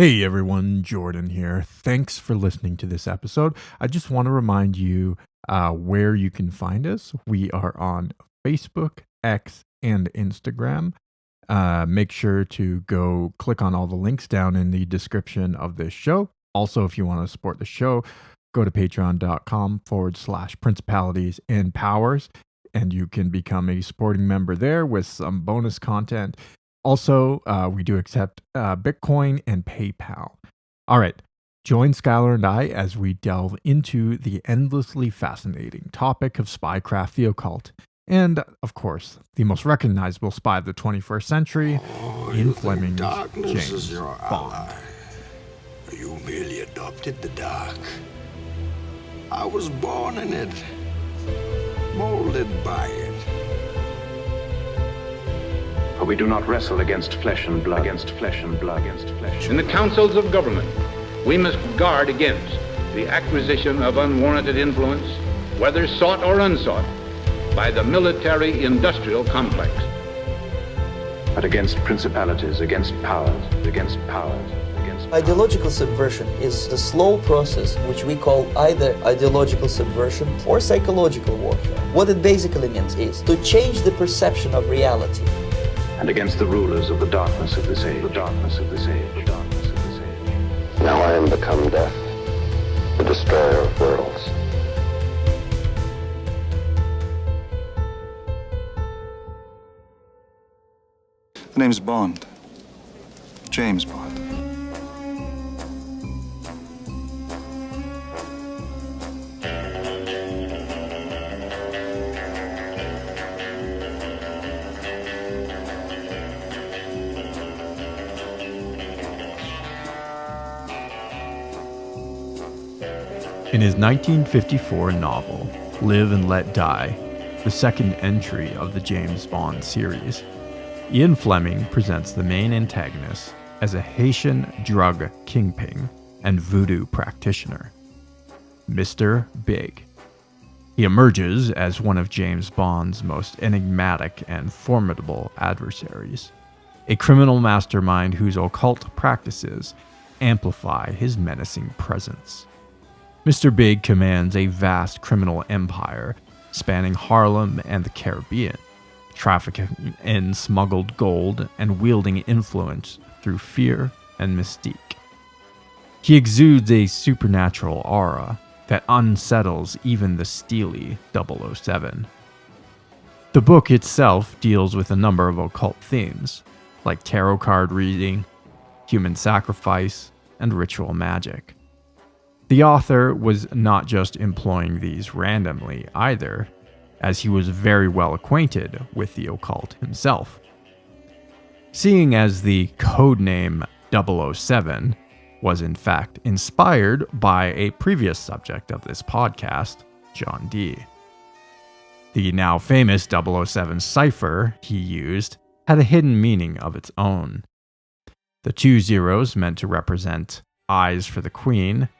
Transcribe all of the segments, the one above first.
Hey everyone, Jordan here. Thanks for listening to this episode. I just want to remind you where you can find us. We are on Facebook, X, and Instagram. Make sure to go click on all the links down in the description of this show. Also, if you want to support the show, go to patreon.com/principalities and powers, and you can become a supporting member there with some bonus content. Also, we do accept Bitcoin and PayPal. All right, join Skylar and I as we delve into the endlessly fascinating topic of spycraft, the occult, and, of course, the most recognizable spy of the 21st century, Ian Fleming, darkness is James your Bond. ally. You merely adopted the dark. I was born in it, molded by it. For we do not wrestle against flesh and blood, against flesh and blood, against flesh. In the councils of government, we must guard against the acquisition of unwarranted influence, whether sought or unsought, by the military-industrial complex. But against principalities, against powers, against powers, against powers. Ideological subversion is the slow process which we call either ideological subversion or psychological warfare. What it basically means is to change the perception of reality. And against the rulers of the darkness of this age, the darkness of this age, the darkness of this age. Now I am become death, the destroyer of worlds. The name's Bond. James Bond. In his 1954 novel, Live and Let Die, the second entry of the James Bond series, Ian Fleming presents the main antagonist as a Haitian drug kingpin and voodoo practitioner, Mr. Big. He emerges as one of James Bond's most enigmatic and formidable adversaries, a criminal mastermind whose occult practices amplify his menacing presence. Mr. Big commands a vast criminal empire spanning Harlem and the Caribbean, trafficking in smuggled gold and wielding influence through fear and mystique. He exudes a supernatural aura that unsettles even the steely 007. The book itself deals with a number of occult themes, like tarot card reading, human sacrifice, and ritual magic. The author was not just employing these randomly either, as he was very well acquainted with the occult himself. Seeing as the codename 007 was in fact inspired by a previous subject of this podcast, John Dee. The now famous 007 cipher he used had a hidden meaning of its own. The 2 zeros meant to represent eyes for the Queen,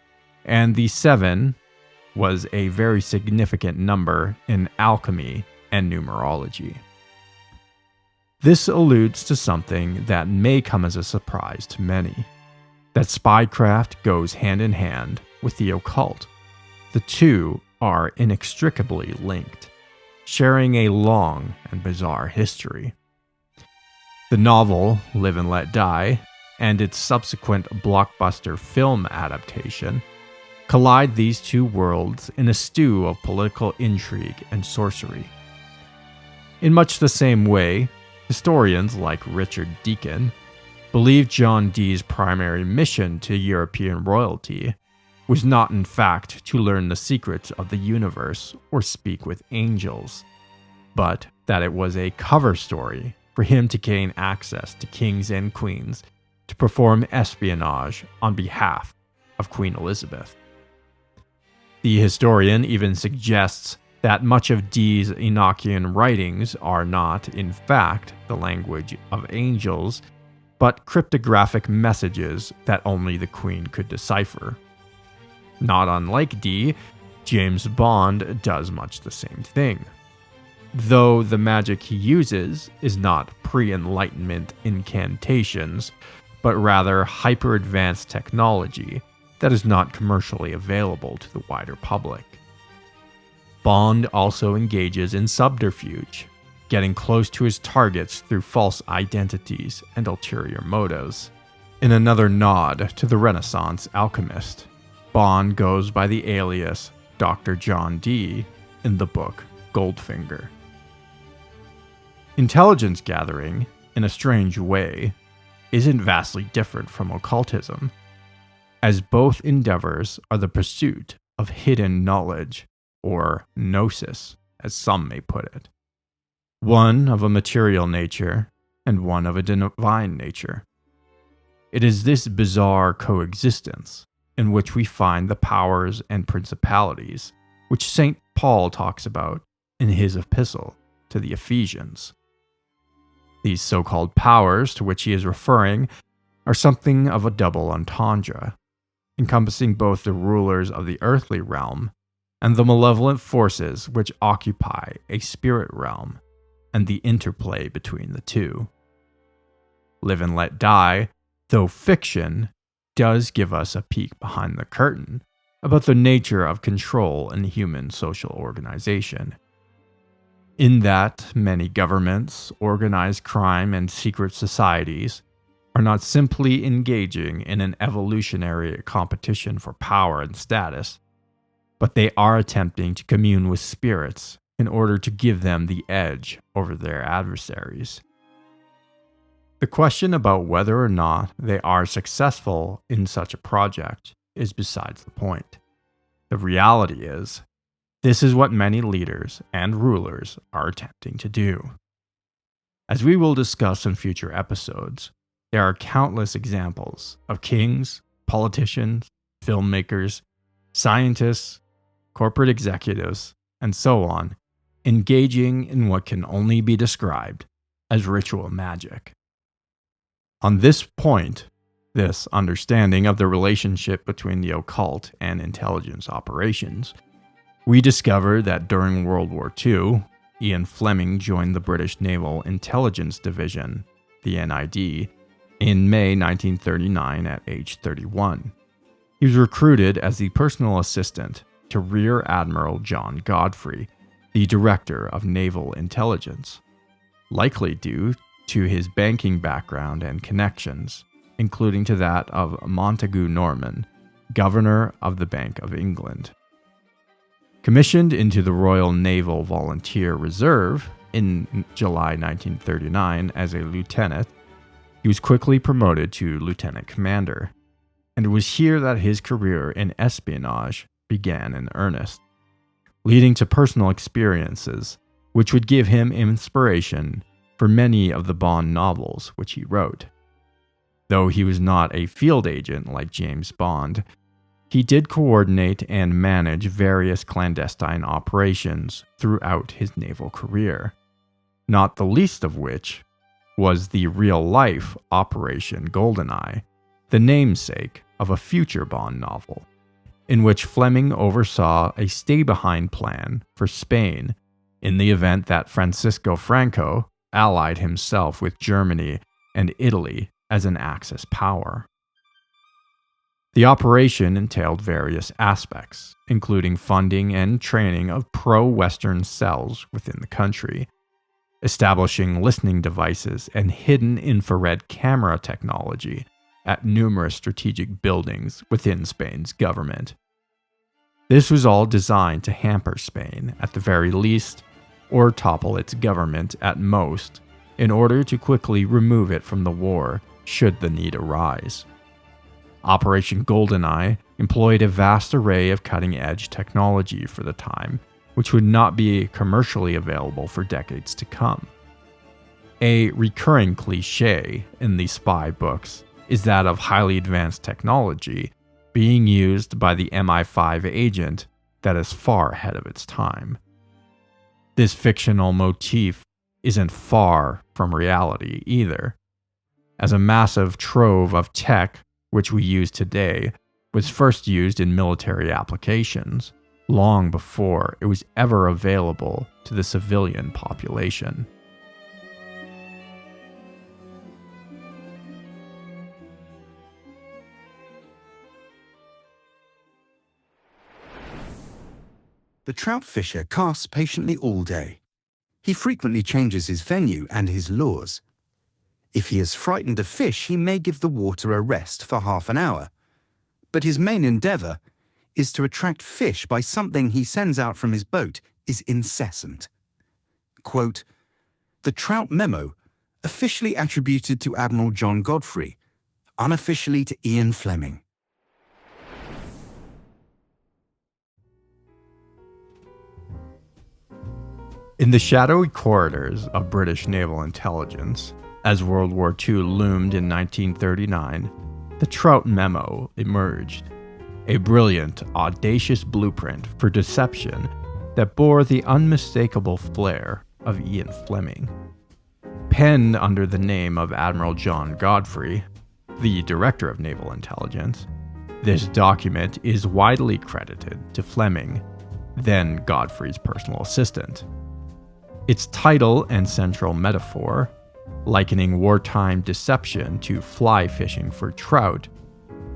and the 7 was a very significant number in alchemy and numerology. This alludes to something that may come as a surprise to many, that spycraft goes hand in hand with the occult. The two are inextricably linked, sharing a long and bizarre history. The novel Live and Let Die and its subsequent blockbuster film adaptation collide these two worlds in a stew of political intrigue and sorcery. In much the same way, historians like Richard Deacon believe John Dee's primary mission to European royalty was not in fact to learn the secrets of the universe or speak with angels, but that it was a cover story for him to gain access to kings and queens to perform espionage on behalf of Queen Elizabeth. The historian even suggests that much of Dee's Enochian writings are not, in fact, the language of angels, but cryptographic messages that only the Queen could decipher. Not unlike Dee, James Bond does much the same thing. Though the magic he uses is not pre-Enlightenment incantations, but rather hyper-advanced technology that is not commercially available to the wider public. Bond also engages in subterfuge, getting close to his targets through false identities and ulterior motives. In another nod to the Renaissance alchemist, Bond goes by the alias Dr. John Dee in the book Goldfinger. Intelligence gathering, in a strange way, isn't vastly different from occultism, as both endeavors are the pursuit of hidden knowledge, or gnosis, as some may put it. One of a material nature, and one of a divine nature. It is this bizarre coexistence in which we find the powers and principalities which St. Paul talks about in his epistle to the Ephesians. These so-called powers to which he is referring are something of a double entendre, encompassing both the rulers of the earthly realm and the malevolent forces which occupy a spirit realm, and the interplay between the two. Live and Let Die, though fiction, does give us a peek behind the curtain about the nature of control in human social organization. In that many governments, organized crime, and secret societies are not simply engaging in an evolutionary competition for power and status, but they are attempting to commune with spirits in order to give them the edge over their adversaries. The question about whether or not they are successful in such a project is besides the point. The reality is, this is what many leaders and rulers are attempting to do. As we will discuss in future episodes, there are countless examples of kings, politicians, filmmakers, scientists, corporate executives, and so on, engaging in what can only be described as ritual magic. On this point, this understanding of the relationship between the occult and intelligence operations, we discover that during World War II, Ian Fleming joined the British Naval Intelligence Division, the NID, in May 1939 at age 31. He was recruited as the personal assistant to Rear Admiral John Godfrey, the Director of Naval Intelligence, likely due to his banking background and connections, including to that of Montagu Norman, Governor of the Bank of England. Commissioned into the Royal Naval Volunteer Reserve in July 1939 as a lieutenant, he was quickly promoted to lieutenant commander, and it was here that his career in espionage began in earnest, leading to personal experiences which would give him inspiration for many of the Bond novels which he wrote. Though he was not a field agent like James Bond, he did coordinate and manage various clandestine operations throughout his naval career, not the least of which was the real-life Operation GoldenEye, the namesake of a future Bond novel, in which Fleming oversaw a stay-behind plan for Spain in the event that Francisco Franco allied himself with Germany and Italy as an Axis power. The operation entailed various aspects, including funding and training of pro-Western cells within the country, establishing listening devices and hidden infrared camera technology at numerous strategic buildings within Spain's government. This was all designed to hamper Spain at the very least, or topple its government at most, in order to quickly remove it from the war should the need arise. Operation GoldenEye employed a vast array of cutting-edge technology for the time, which would not be commercially available for decades to come. A recurring cliché in the spy books is that of highly advanced technology being used by the MI5 agent that is far ahead of its time. This fictional motif isn't far from reality either, as a massive trove of tech which we use today was first used in military applications long before it was ever available to the civilian population. The trout fisher casts patiently all day. He frequently changes his venue and his lures. If he has frightened a fish, he may give the water a rest for half an hour. But his main endeavor is to attract fish by something he sends out from his boat is incessant. Quote, "The Trout Memo, officially attributed to Admiral John Godfrey, unofficially to Ian Fleming." In the shadowy corridors of British Naval Intelligence, as World War II loomed in 1939, the Trout Memo emerged, a brilliant, audacious blueprint for deception that bore the unmistakable flair of Ian Fleming. Penned under the name of Admiral John Godfrey, the Director of Naval Intelligence, this document is widely credited to Fleming, then Godfrey's personal assistant. Its title and central metaphor, likening wartime deception to fly fishing for trout,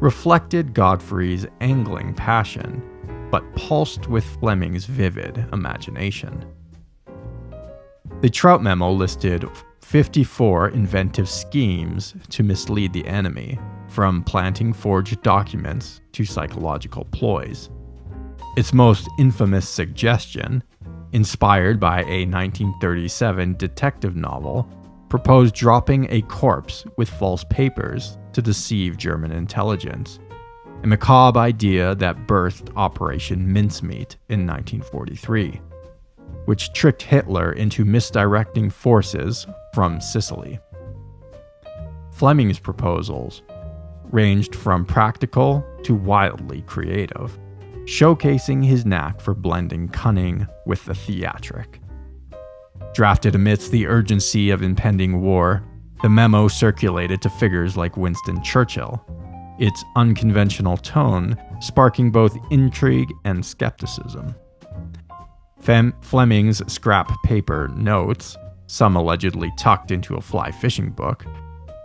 reflected Godfrey's angling passion, but pulsed with Fleming's vivid imagination. The Trout Memo listed 54 inventive schemes to mislead the enemy, from planting forged documents to psychological ploys. Its most infamous suggestion, inspired by a 1937 detective novel, proposed dropping a corpse with false papers to deceive German intelligence, a macabre idea that birthed Operation Mincemeat in 1943, which tricked Hitler into misdirecting forces from Sicily. Fleming's proposals ranged from practical to wildly creative, showcasing his knack for blending cunning with the theatric. Drafted amidst the urgency of impending war, the memo circulated to figures like Winston Churchill, its unconventional tone sparking both intrigue and skepticism. Fleming's scrap paper notes, some allegedly tucked into a fly fishing book,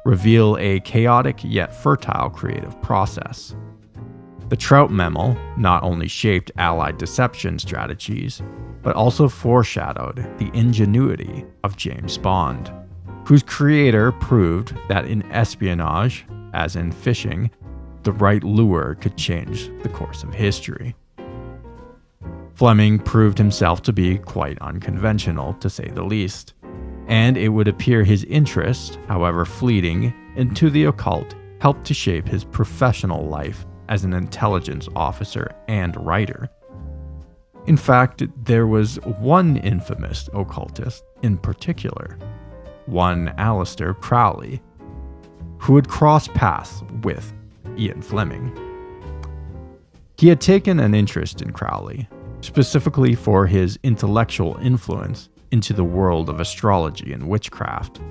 reveal a chaotic yet fertile creative process. The Trout Memo not only shaped Allied deception strategies, but also foreshadowed the ingenuity of James Bond, whose creator proved that in espionage, as in fishing, the right lure could change the course of history. Fleming proved himself to be quite unconventional, to say the least, and it would appear his interest, however fleeting, into the occult helped to shape his professional life as an intelligence officer and writer. In fact, there was one infamous occultist in particular, one Aleister Crowley, who had crossed paths with Ian Fleming. He had taken an interest in Crowley, specifically for his intellectual influence into the world of astrology and witchcraft,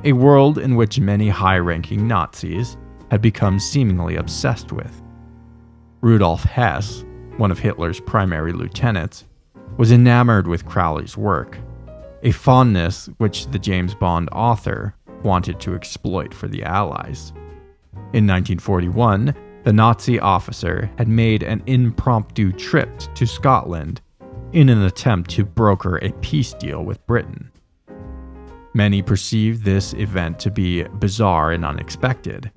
a world in which many high-ranking Nazis had become seemingly obsessed with. Rudolph Hess, one of Hitler's primary lieutenants, was enamored with Crowley's work, a fondness which the James Bond author wanted to exploit for the Allies. In 1941, the Nazi officer had made an impromptu trip to Scotland in an attempt to broker a peace deal with Britain. Many perceived this event to be bizarre and unexpected.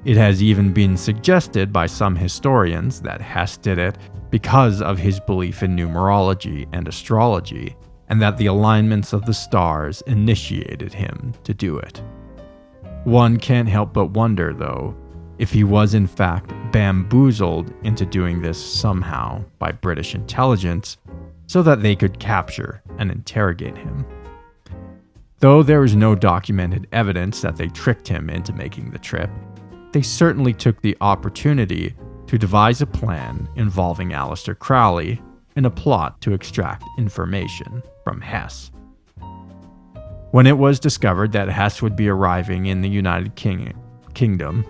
It has even been suggested by some historians that Hess did it because of his belief in numerology and astrology, and that the alignments of the stars initiated him to do it. One can't help but wonder, though, if he was in fact bamboozled into doing this somehow by British intelligence so that they could capture and interrogate him. Though there is no documented evidence that they tricked him into making the trip, they certainly took the opportunity to devise a plan involving Aleister Crowley in a plot to extract information from Hess. When it was discovered that Hess would be arriving in the United Kingdom,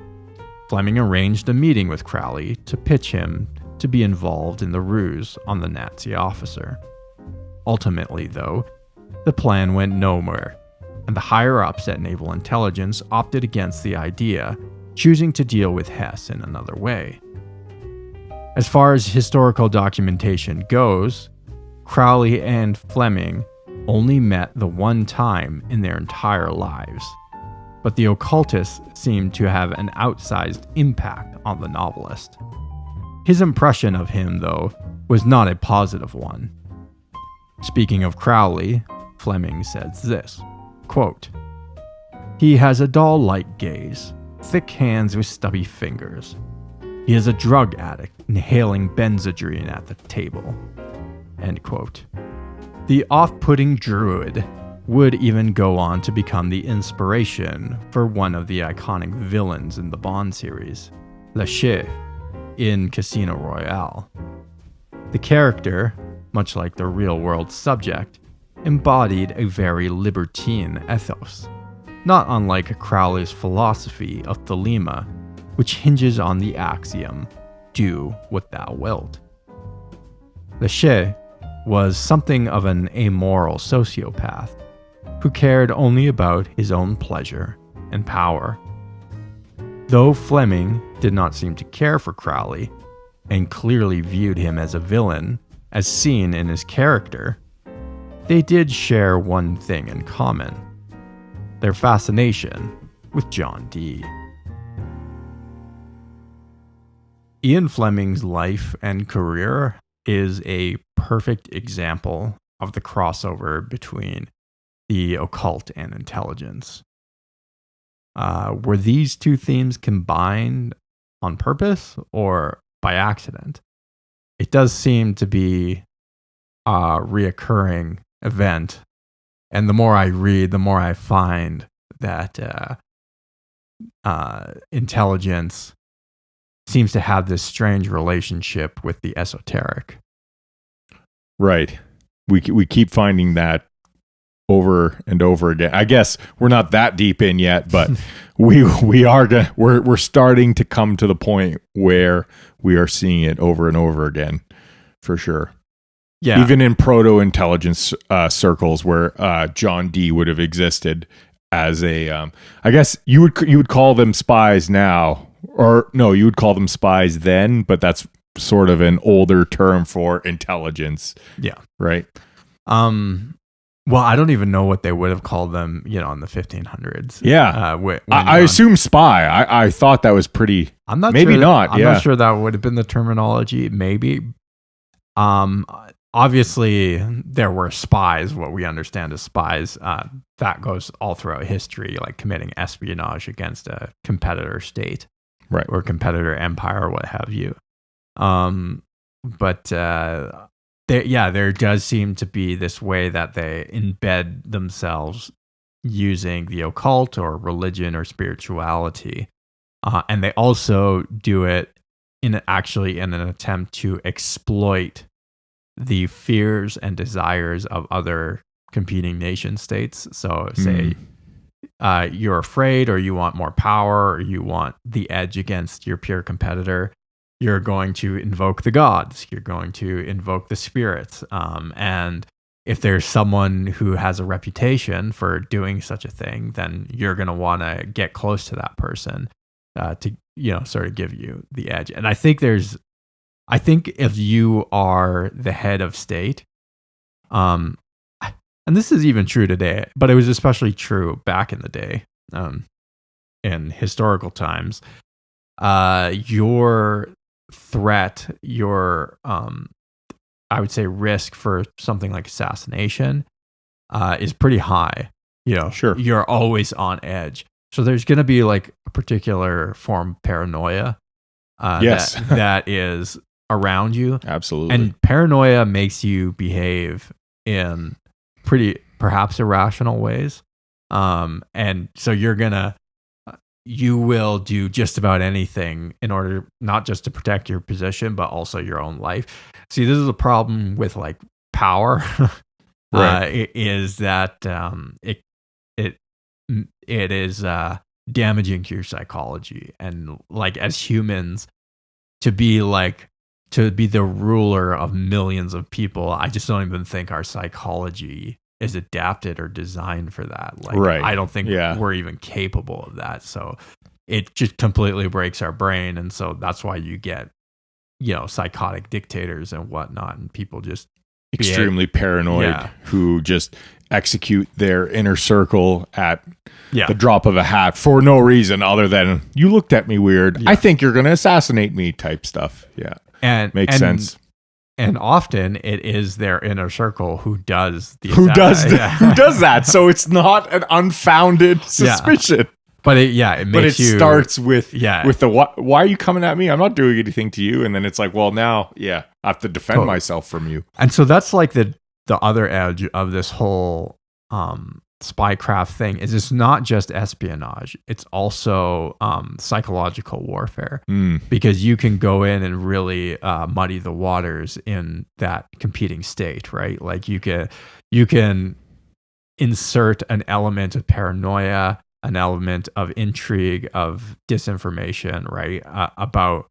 Fleming arranged a meeting with Crowley to pitch him to be involved in the ruse on the Nazi officer. Ultimately, though, the plan went nowhere, and the higher-ups at Naval Intelligence opted against the idea, choosing to deal with Hess in another way. As far as historical documentation goes, Crowley and Fleming only met the one time in their entire lives, but the occultists seemed to have an outsized impact on the novelist. His impression of him, though, was not a positive one. Speaking of Crowley, Fleming says this, quote, "He has a doll-like gaze, thick hands with stubby fingers. He is a drug addict inhaling Benzedrine at the table." End quote. The off-putting druid would even go on to become the inspiration for one of the iconic villains in the Bond series, Le Chef, in Casino Royale. The character, much like the real-world subject, embodied a very libertine ethos, not unlike Crowley's philosophy of Thelema, which hinges on the axiom, "Do what thou wilt." Le Chef was something of an amoral sociopath who cared only about his own pleasure and power. Though Fleming did not seem to care for Crowley and clearly viewed him as a villain, as seen in his character, they did share one thing in common: their fascination with John Dee. Ian Fleming's life and career is a perfect example of the crossover between the occult and intelligence. Were these two themes combined on purpose or by accident? It does seem to be a reoccurring event, and the more I read, the more I find that intelligence seems to have this strange relationship with the esoteric. Right. We keep finding that over and over again. I guess we're not that deep in yet, but we're starting to come to the point where we are seeing it over and over again, for sure. Yeah. Even in proto-intelligence circles where John Dee would have existed as a, I guess you would call them spies now, or no, you would call them spies then, but that's sort of an older term for intelligence. Yeah. Right. Well, I don't even know what they would have called them, in the 1500s. Yeah. I assume spy. I thought that was pretty. I'm not maybe sure not. I'm not sure that would have been the terminology. Maybe. Obviously, there were spies. What we understand as spies, that goes all throughout history, like committing espionage against a competitor state, right, or competitor empire, or what have you. But there does seem to be this way that they embed themselves using the occult or religion or spirituality, and they also do it in an attempt to exploit the fears and desires of other competing nation states. So say you're afraid, or you want more power, or you want the edge against your peer competitor, you're going to invoke the gods, you're going to invoke the spirits. And if there's someone who has a reputation for doing such a thing, then you're going to want to get close to that person to, sort of give you the edge. And I think if you are the head of state, and this is even true today, but it was especially true back in the day, in historical times, your threat, your I would say risk for something like assassination is pretty high. Sure, you're always on edge. So there's going to be like a particular form of paranoia yes. that is around you. Absolutely. And paranoia makes you behave in pretty perhaps irrational ways. And so you will do just about anything in order not just to protect your position, but also your own life. See, this is a problem with like power. Right. Is that it is damaging to your psychology, and like as humans, to be the ruler of millions of people, I just don't even think our psychology is adapted or designed for that. Like, right. I don't think we're even capable of that. So it just completely breaks our brain. And so that's why you get psychotic dictators and whatnot, and people just extremely paranoid who just execute their inner circle at the drop of a hat for no reason other than you looked at me weird. I think you're going to assassinate me type stuff. Yeah. And makes sense. And often it is their inner circle who does that. So it's not an unfounded suspicion. But it makes it starts with the why are you coming at me? I'm not doing anything to you. And then it's like, well, now, I have to defend myself from you. And so that's like the other edge of this whole spycraft thing is it's not just espionage. It's also psychological warfare because you can go in and really muddy the waters in that competing state, right? Like you can insert an element of paranoia, an element of intrigue, of disinformation, right, about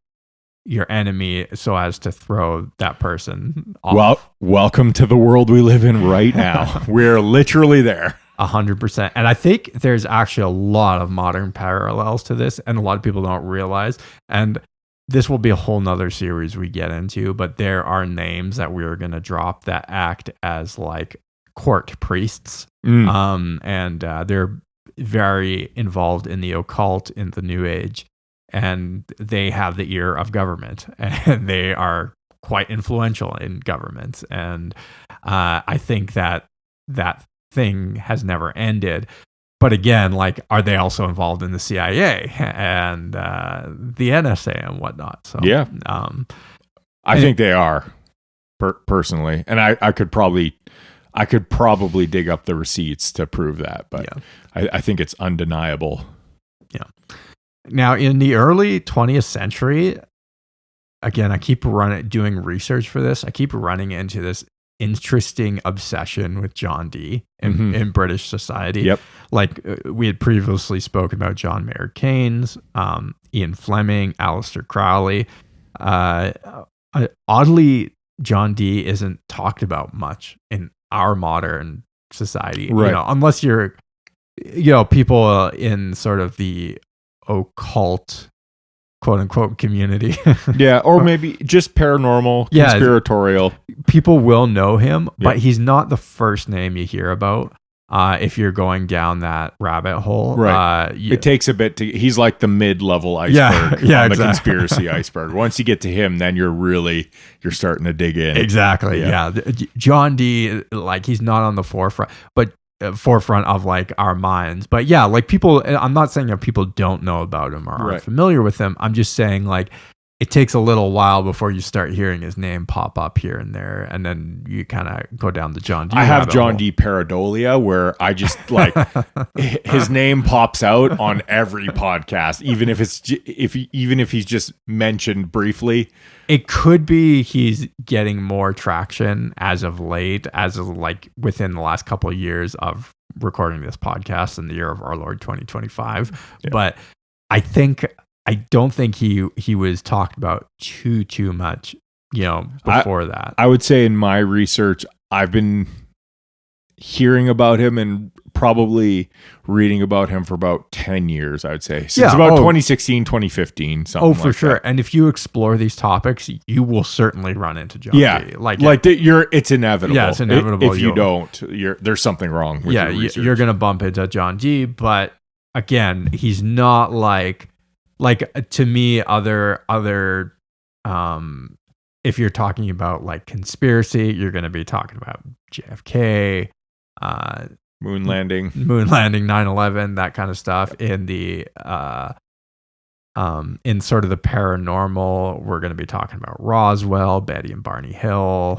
your enemy so as to throw that person off. Well, welcome to the world we live in right now. We're literally there. 100%. And I think there's actually a lot of modern parallels to this, and a lot of people don't realize. And this will be a whole nother series we get into, but there are names that we're going to drop that act as like court priests. And they're very involved in the occult, in the New Age, and they have the ear of government, and they are quite influential in government. And I think that thing has never ended. But again, like, are they also involved in the CIA and the NSA and whatnot? So I think they are personally, and I could probably dig up the receipts to prove that, but I think it's undeniable. Yeah. Now, in the early 20th century, again, I keep doing research for this. I keep running into this interesting obsession with John Dee in British society. Yep. Like we had previously spoken about John Maynard Keynes, Ian Fleming, Aleister Crowley. Oddly, John Dee isn't talked about much in our modern society, right? Unless you're, people in sort of the occult, quote unquote, community. Or maybe just paranormal, conspiratorial. People will know him, but he's not the first name you hear about. If you're going down that rabbit hole, right? It takes a bit he's like the mid-level iceberg on the conspiracy iceberg. Once you get to him, then you're starting to dig in. Exactly. Yeah. John Dee, like, he's not on the forefront, but forefront of like our minds. But like people, I'm not saying that people don't know about him or aren't familiar with him. I'm just saying, like, it takes a little while before you start hearing his name pop up here and there, and then you kind of go down the John Dee. I have John Dee pareidolia, where I just like his name pops out on every podcast, even if he's just mentioned briefly. It could be he's getting more traction as of late, as of like within the last couple of years of recording this podcast in the year of our Lord 2025. Yeah. But I don't think he was talked about too much, before that. I would say in my research, I've been hearing about him and probably reading about him for about 10 years, I would say. Since about 2016, 2015, something like that. Oh, for sure. And if you explore these topics, you will certainly run into John Dee. It's inevitable. Yeah, it's inevitable. If you don't, there's something wrong with your research. You're going to bump into John Dee, but again, he's not like to me, other if you're talking about like conspiracy, you're going to be talking about JFK, moon landing, 9/11, that kind of stuff. In the in sort of the paranormal, we're going to be talking about Roswell, Betty and Barney Hill,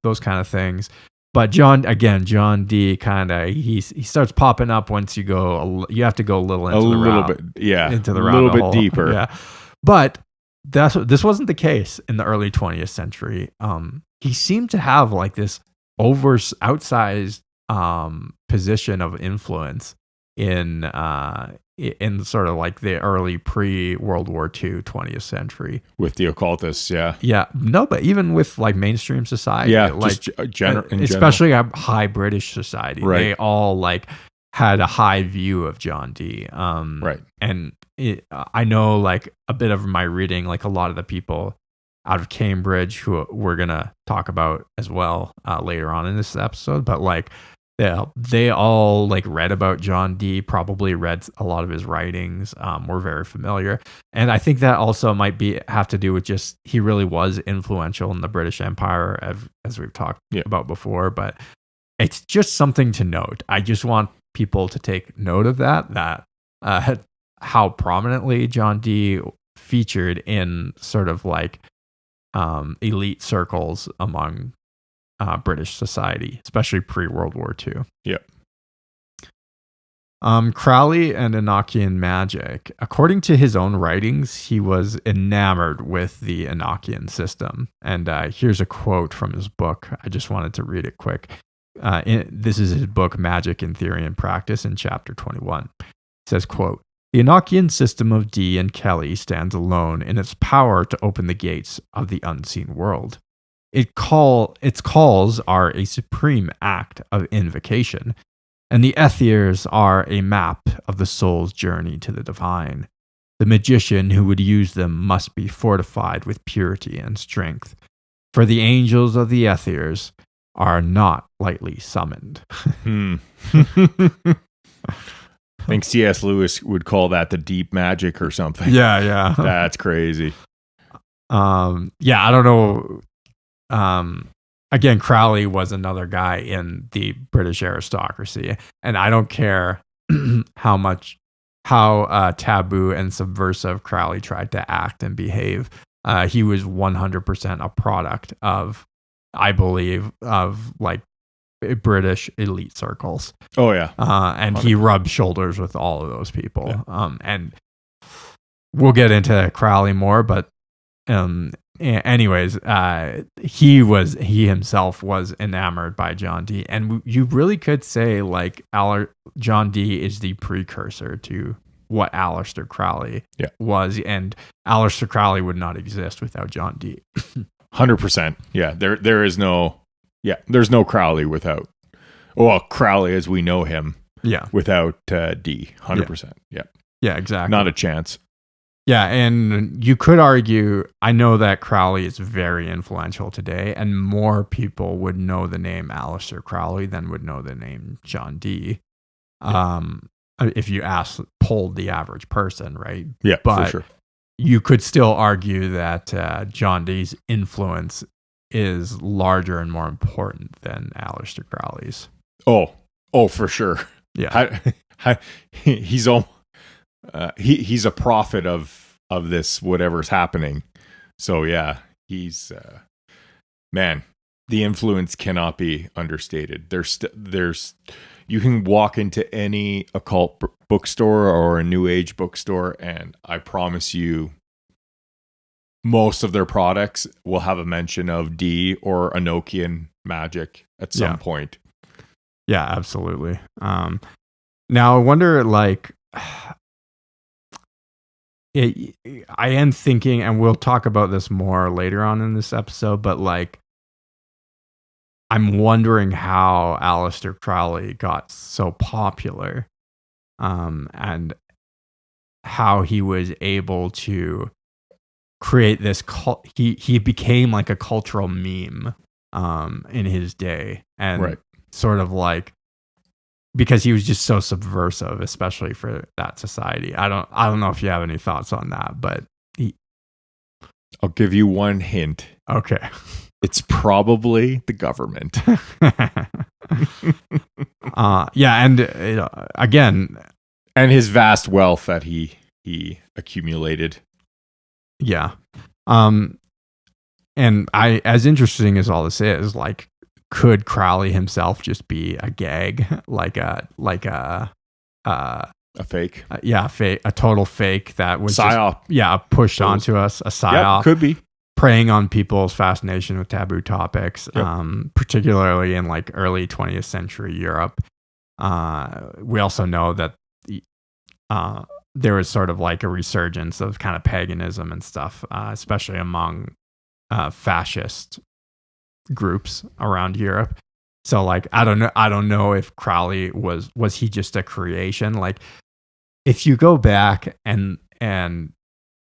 those kind of things. But John Dee kind of he starts popping up once you go. You have to go a little into the rabbit hole. Deeper. Yeah, but this wasn't the case in the early 20th century. He seemed to have like this outsized position of influence in sort of like the early pre-World War II 20th century. With the occultists, yeah. Yeah. No, but even with like mainstream society. Yeah, like especially a high British society. Right. They all like had a high view of John Dee. Right. And I know like a bit of my reading, like a lot of the people out of Cambridge, who we're gonna talk about as well later on in this episode. But like, they all like read about John Dee, probably read a lot of his writings, were very familiar. And I think that also might have to do with just he really was influential in the British Empire, as we've talked about before. But it's just something to note. I just want people to take note of that how prominently John Dee featured in sort of like elite circles among British society, especially pre-World War II. Yep. Crowley and Enochian magic. According to his own writings, he was enamored with the Enochian system. And here's a quote from his book. I just wanted to read it quick. This is his book, Magic in Theory and Practice, in chapter 21. It says, quote, "The Enochian system of Dee and Kelly stands alone in its power to open the gates of the unseen world. Its calls are a supreme act of invocation, and the Ethers are a map of the soul's journey to the divine. The magician who would use them must be fortified with purity and strength, for the angels of the Ethers are not lightly summoned." I think C.S. Lewis would call that the deep magic or something. Yeah. That's crazy. I don't know. Again, Crowley was another guy in the British aristocracy, and I don't care how taboo and subversive Crowley tried to act and behave. He was 100% a product of, I believe, of like British elite circles. Oh yeah. And he rubbed shoulders with all of those people. Yeah. And we'll get into Crowley more, but anyways, he himself was enamored by John Dee, and you really could say like John Dee is the precursor to what Aleister Crowley was, and Aleister Crowley would not exist without John Dee. 100%. Yeah, there's no Crowley without, Crowley as we know him. Yeah, without Dee. 100%. Yeah, exactly. Not a chance. Yeah, and you could argue, I know that Crowley is very influential today, and more people would know the name Aleister Crowley than would know the name John Dee. If you polled the average person, right? Yeah, but for sure. You could still argue that John Dee's influence is larger and more important than Aleister Crowley's. Oh, for sure. Yeah. He's a prophet of this whatever's happening. So yeah, he's man, the influence cannot be understated. There's you can walk into any occult bookstore or a new age bookstore, and I promise you most of their products will have a mention of Dee or Enochian magic at some point. Yeah, absolutely. Now I wonder, like, I am thinking, and we'll talk about this more later on in this episode, but like, I'm wondering how Aleister Crowley got so popular, and how he was able to create this he became like a cultural meme in his day, and sort of like, because he was just so subversive, especially for that society. I don't know if you have any thoughts on that, but I'll give you one hint. Okay. It's probably the government. And again, and his vast wealth that he accumulated. Yeah. And as interesting as all this is, like, could Crowley himself just be a gag, like a fake? A total fake that was psyop. Pushed onto us, a psyop. Could be. Preying on people's fascination with taboo topics, particularly in like early 20th century Europe. We also know that there was sort of like a resurgence of kind of paganism and stuff, especially among fascist groups around Europe. So like, I don't know if Crowley was he just a creation? Like, if you go back and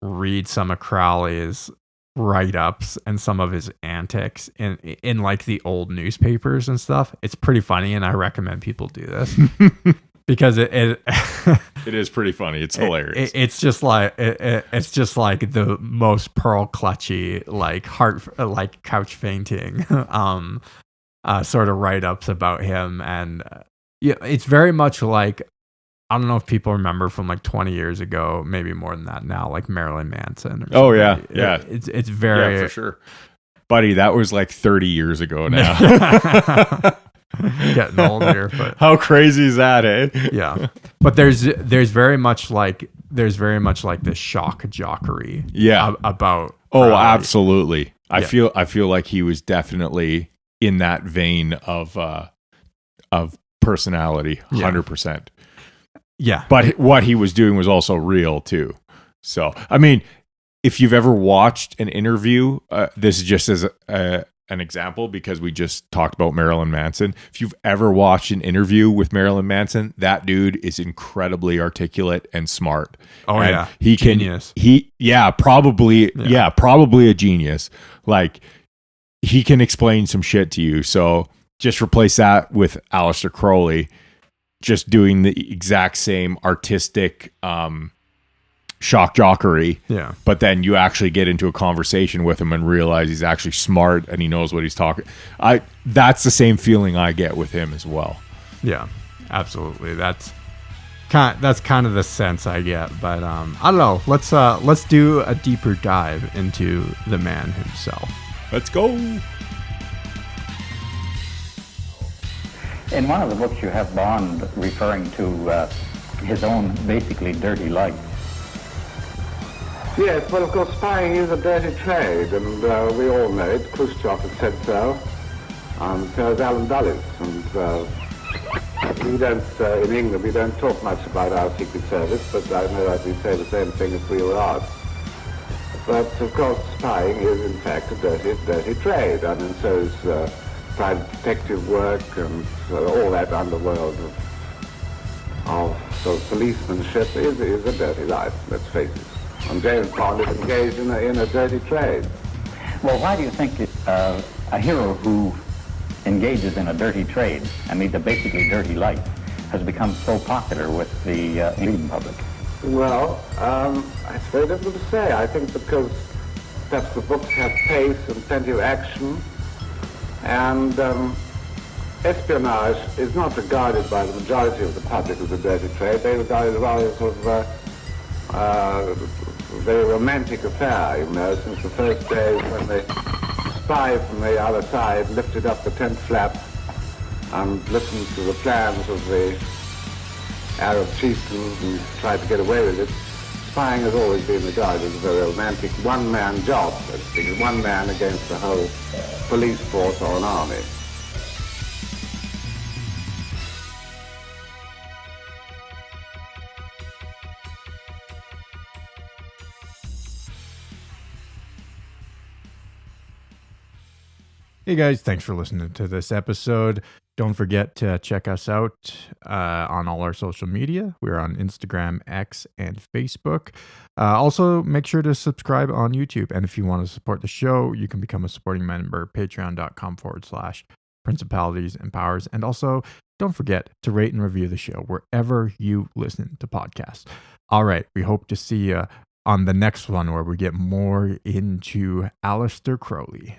read some of Crowley's write-ups and some of his antics in like the old newspapers and stuff. It's pretty funny, and I recommend people do this because it it is pretty funny. It's hilarious. It's just like it's just like the most pearl clutchy, like like couch fainting sort of write-ups about him. And it's very much like, I don't know if people remember from like 20 years ago, maybe more than that now, like Marilyn Manson. Or oh yeah. It's very, yeah, for sure, buddy. That was like 30 years ago now. Getting older, but how crazy is that, eh? Yeah, but there's very much like this shock jockery. Yeah, about. Oh, absolutely. I feel like he was definitely in that vein of personality, 100%. Yeah, but what he was doing was also real too. So, I mean, if you've ever watched an interview, this is just as an example because we just talked about Marilyn Manson. If you've ever watched an interview with Marilyn Manson, that dude is incredibly articulate and smart. Oh, and yeah. He can, genius. Probably a genius. Like, he can explain some shit to you. So just replace that with Aleister Crowley, just doing the exact same artistic shock jockery. Yeah. But then you actually get into a conversation with him and realize he's actually smart and he knows what he's talking. That's the same feeling I get with him as well. Yeah, absolutely. That's kind of the sense I get. But I don't know. Let's do a deeper dive into the man himself. Let's go. In one of the books, you have Bond referring to his own basically dirty life. Yes, well, of course, spying is a dirty trade, and we all know it. Khrushchev has said so. So has Alan Dulles. And we don't, in England, we don't talk much about our Secret Service, but I know that we say the same thing if we were asked. But, of course, spying is, in fact, a dirty trade. I mean, so is private detective work and all that underworld of sort of policemanship is a dirty life, let's face it. And James Bond is engaged in a dirty trade. Well, why do you think a hero who engages in a dirty trade and leads a basically dirty life has become so popular with the English public? Well, it's very difficult to say. I think because perhaps the books have pace and plenty of action, and espionage is not regarded by the majority of the public as a dirty trade. They regard it rather as sort of a very romantic affair, you know, since the first days when the spy from the other side lifted up the tent flap and listened to the plans of the Arab chieftains and tried to get away with it. Spying has always been regarded as a very romantic one-man job, so to speak, one man against the whole police force or an army. Hey guys, thanks for listening to this episode. Don't forget to check us out on all our social media. We're on Instagram, X, and Facebook. Also, make sure to subscribe on YouTube. And if you want to support the show, you can become a supporting member, patreon.com/principalities and powers. And also, don't forget to rate and review the show wherever you listen to podcasts. All right, we hope to see you on the next one where we get more into Aleister Crowley.